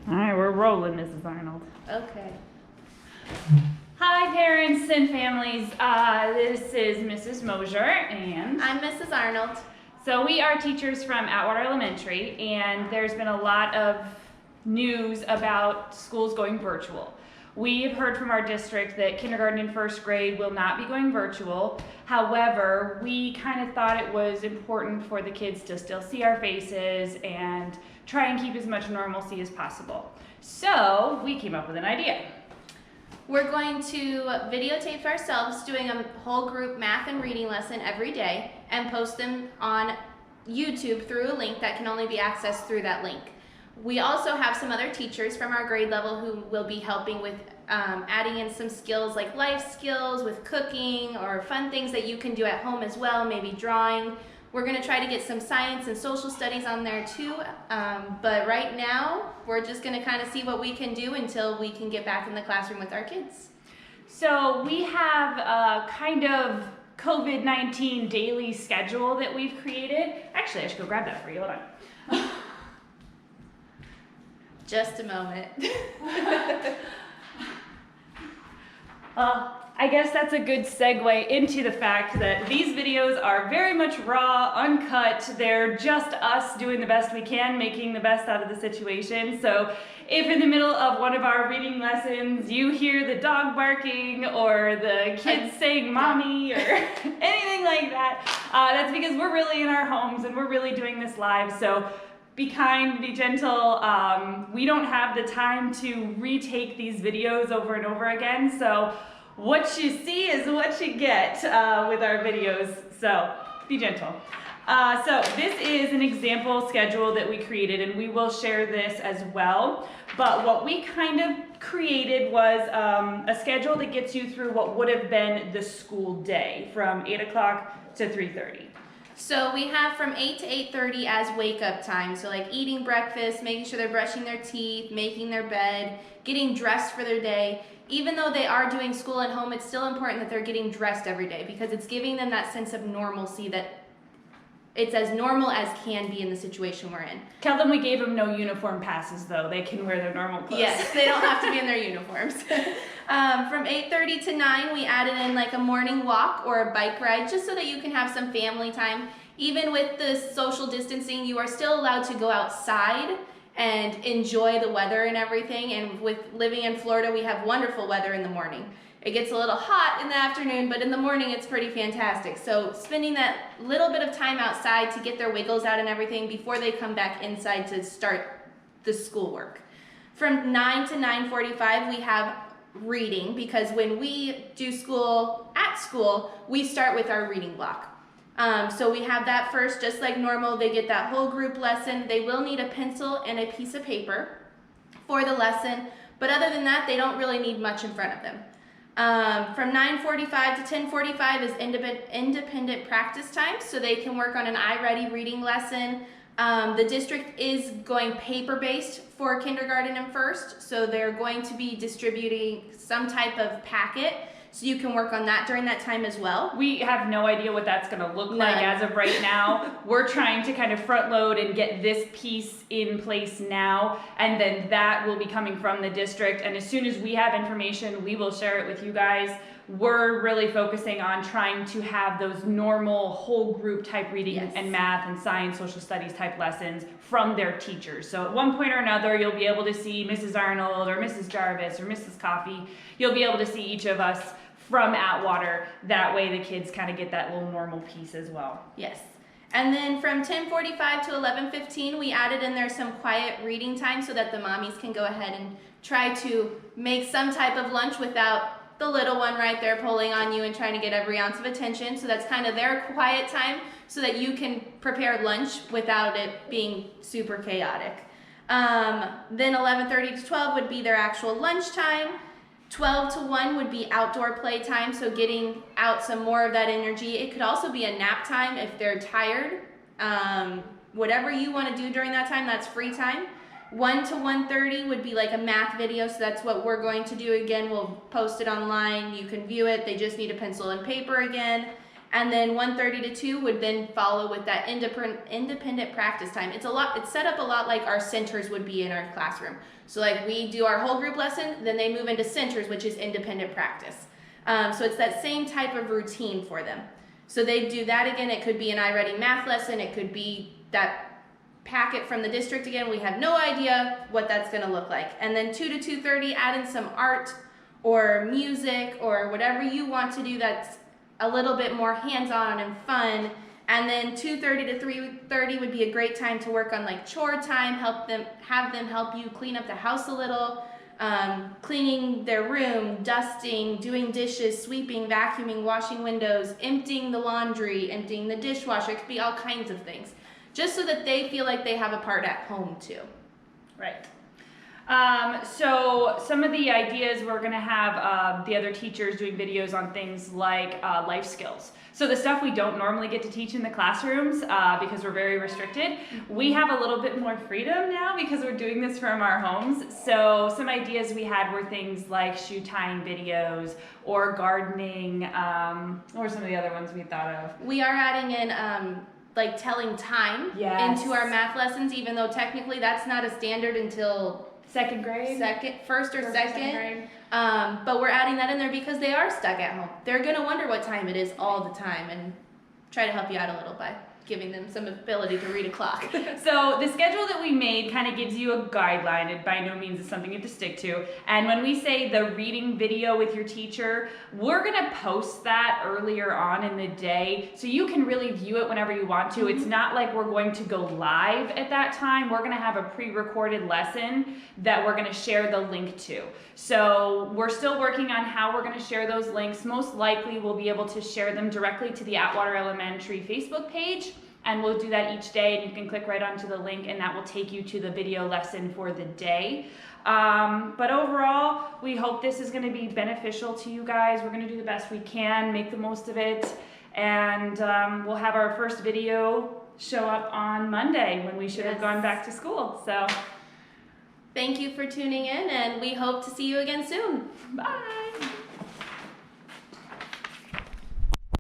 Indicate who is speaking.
Speaker 1: All right, we're rolling, Mrs. Arnold.
Speaker 2: Okay.
Speaker 1: Hi, parents and families. This is Mrs. Mosier, and
Speaker 2: I'm Mrs. Arnold.
Speaker 1: so we are teachers from Atwater Elementary, and there's been a lot of news about schools going virtual. We've heard from our district that kindergarten and first grade will not be going virtual. However, we kind of thought it was important for the kids to still see our faces and try and keep as much normalcy as possible. So we came up with an idea.
Speaker 2: We're going to videotape ourselves doing a whole group math and reading lesson every day and post them on YouTube through a link that can only be accessed through that link. We also have some other teachers from our grade level who will be helping with adding in some skills like life skills with cooking or fun things that you can do at home as well, maybe drawing. We're going to try to get some science and social studies on there too, but right now we're just going to kind of see what we can do until we can get back in the classroom with our kids.
Speaker 1: So we have a kind of COVID-19 daily schedule that we've created. Actually, I should go grab that for you. Hold on.
Speaker 2: Just a moment.
Speaker 1: I guess that's a good segue into the fact that these videos are very much raw, uncut. They're just us doing the best we can, making the best out of the situation. So if in the middle of one of our reading lessons you hear the dog barking or the kids saying mommy or anything like that, that's because we're really in our homes and we're really doing this live. So be kind, be gentle. We don't have the time to retake these videos over and over again. So what you see is what you get with our videos. So be gentle. So this is an example schedule that we created, and we will share this as well. But what we kind of created was a schedule that gets you through what would have been the school day from 8 o'clock to 3:30.
Speaker 2: So we have from 8 to 8:30 as wake up time. So like eating breakfast, making sure they're brushing their teeth, making their bed, getting dressed for their day. Even though they are doing school at home, it's still important that they're getting dressed every day because it's giving them that sense of normalcy, that it's as normal as can be in the situation we're in.
Speaker 1: Tell them we gave them no uniform passes though. They can wear their normal clothes.
Speaker 2: Yes, they don't have to be in their uniforms. From 8:30 to 9, we added in like a morning walk or a bike ride just so that you can have some family time. Even with the social distancing, you are still allowed to go outside and enjoy the weather and everything. And with living in Florida, we have wonderful weather in the morning. It gets a little hot in the afternoon, but in the morning it's pretty fantastic. So spending that little bit of time outside to get their wiggles out and everything before they come back inside to start the schoolwork. From 9 to 9:45, we have reading, because when we do school at school, we start with our reading block. So we have that first, just like normal. They get that whole group lesson. They will need a pencil and a piece of paper for the lesson, but other than that, they don't really need much in front of them. From 9:45 to 10:45 is independent practice time, so they can work on an iReady reading lesson. The district is going paper-based for kindergarten and first, so they're going to be distributing some type of packet, so you can work on that during that time as well.
Speaker 1: We have no idea what that's going to look like as of right now. We're trying to kind of front load and get this piece in place now, and then that will be coming from the district. And as soon as we have information, we will share it with you guys. We're really focusing on trying to have those normal whole group type reading and math and science, social studies type lessons from their teachers. So at one point or another, you'll be able to see Mrs. Arnold or Mrs. Jarvis or Mrs. Coffee. You'll be able to see each of us from Atwater. That way the kids kind of get that little normal piece as well.
Speaker 2: Yes. And then from 10:45 to 11:15, we added in there some quiet reading time so that the mommies can go ahead and try to make some type of lunch without the little one right there pulling on you and trying to get every ounce of attention. So that's kind of their quiet time so that you can prepare lunch without it being super chaotic. Then 11:30 to 12 would be their actual lunch time. 12 to 1 would be outdoor play time, so getting out some more of that energy. It could also be a nap time if they're tired. Whatever you want to do during that time, that's free time. 1 to 1:30 would be like a math video, so that's what we're going to do. Again, we'll post it online. You can view it. They just need a pencil and paper again. And then 1:30 to 2 would then follow with that independent practice time. It's set up a lot like our centers would be in our classroom. So like we do our whole group lesson, then they move into centers, which is independent practice. So it's that same type of routine for them. So they do that again. It could be an iReady math lesson. It could be that packet from the district again. We have no idea what that's going to look like. And then 2 to 2:30, add in some art or music or whatever you want to do that's a little bit more hands-on and fun. And then 2:30 to 3:30 would be a great time to work on like chore time, have them help you clean up the house a little, cleaning their room, dusting, doing dishes, sweeping, vacuuming, washing windows, emptying the laundry, emptying the dishwasher. It could be all kinds of things, just so that they feel like they have a part at home too.
Speaker 1: Right. So some of the ideas, we're going to have the other teachers doing videos on things like life skills. So the stuff we don't normally get to teach in the classrooms because we're very restricted, we have a little bit more freedom now because we're doing this from our homes. So some ideas we had were things like shoe tying videos or gardening, or some of the other ones we thought of.
Speaker 2: We are adding in like telling time into our math lessons, even though technically that's not a standard until
Speaker 1: second grade,
Speaker 2: first or second grade. But we're adding that in there because they are stuck at home. They're gonna wonder what time it is all the time, and try to help you out a little by giving them some ability to read a clock.
Speaker 1: So the schedule that we made kind of gives you a guideline. It by no means is something you have to stick to. And when we say the reading video with your teacher, we're gonna post that earlier on in the day so you can really view it whenever you want to. It's not like we're going to go live at that time. We're gonna have a pre-recorded lesson that we're gonna share the link to. So we're still working on how we're gonna share those links. Most likely we'll be able to share them directly to the Atwater Elementary Facebook page, and we'll do that each day, and you can click right onto the link and that will take you to the video lesson for the day. But overall, we hope this is gonna be beneficial to you guys. We're gonna do the best we can, make the most of it, and we'll have our first video show up on Monday when we should have gone back to school. So
Speaker 2: thank you for tuning in, and we hope to see you again soon.
Speaker 1: bye.